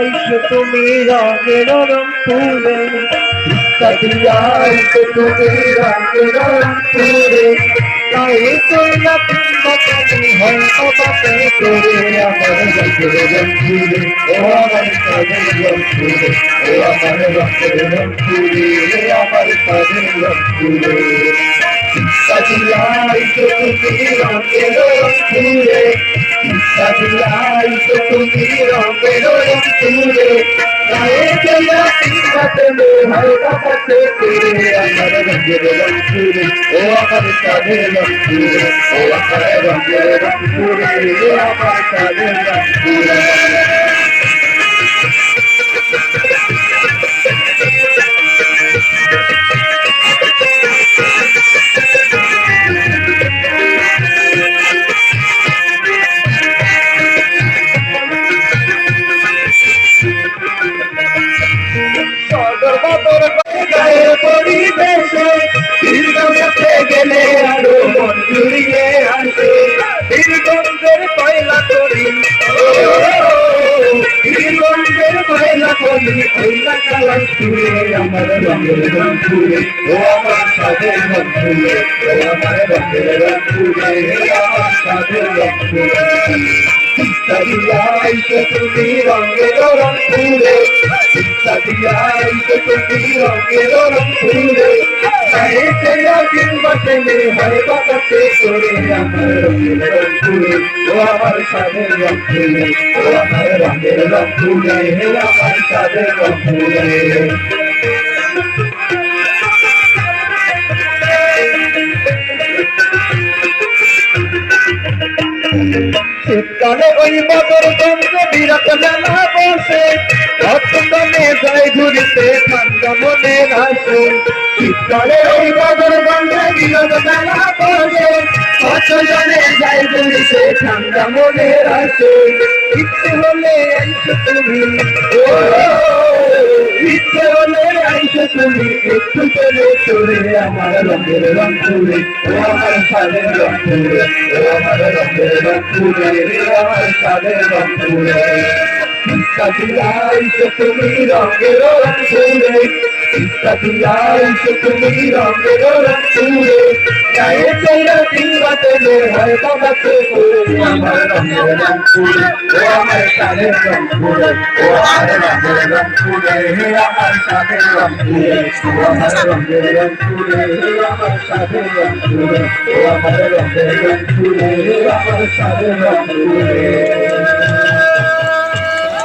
আইসো তুমি রঙের রংপুরে, ভিক্ষা দিয়া আইসো তুমি রঙের রংপুরে। গায়ে কইলা কিংবা তুমি হয়তো বাপে করে আমার রঙের রংপুরে, ও আমার কাজের রংপুরে, ও আমার রঙের রংপুরে, আমার কাজের রংপুরে। ভিক্ষা দিয়া আইসো তুমি রঙের রংপুরে, ভিক্ষা দিয়া আইসো তুমি রঙের রংপুরে। গায়ে কইলা কিংবা তুমি হয়তো বাপে করে আমার রঙের রংপুরে, ও আমার কাজের রংপুরে, ও আমার রঙের রংপুরে, আমার কাজের রংপুরে। গায়ের পরিবেশে দীর্ঘ গেলে আরো মন জুড়িয়ে আসে, বীরগঞ্জের কয়লা করি, বীরগঞ্জের কয়লা করি, কয়লা কালার ছুঁড়ে আমার রঙের রংপুরে, ও আমার সাদের রংপুরে, ও আমার রঙের রংপুরে, আমার সাদের রংপুরে। ভিক্ষা দিয়া আইসো তুমি রঙের রংপুরে, ভিক্ষা দিয়া আইসো তুমি রঙের রংপুরে। গায়ে কইলা কিংবা তুমি হয়তো বাপে করে আমার রঙের রংপুরে, ও আমার সাদের রংপুরে, ও আমার রঙের রংপুরে, আমার সাদের রংপুরে। শীতকালে ওই বদরগঞ্জে বিরাট মেলা বসে, রতনে যায় ঘুরিতে ঠান্ডা মনে আসে। শীতকালে ওই বদরগঞ্জে বিরাট মেলা বসে, রতনে যায় ঘুরিতে ঠান্ডা মনে আসে। ইচ্ছে হলে আইসো তুমি, ও ইচ্ছে হলে আইসো তুমি একটু করে চলে আমার রঙের রংপুরে, ও আমার সাদের রংপুরে, ও আমার রঙের রংপুরে, আমার সাদের রংপুরে। ভিক্ষা দিয়া আইসো তুমি রঙের রংপুরে, ভিক্ষা দিয়া আইসো তুমি রঙের রংপুরে। গায়ে কইলা কিংবা তুমি হয়তো বাপে করে আমার রঙের রংপুরে, ও আমার সাদের রংপুরে, ও আমার রঙের রংপুরে, আমার সাদের রংপুরে, ও আমার রঙের রংপুরে, আমার সাদের রংপুরে, ও আমার রঙের রংপুরে, আমার সাদের রংপুরে।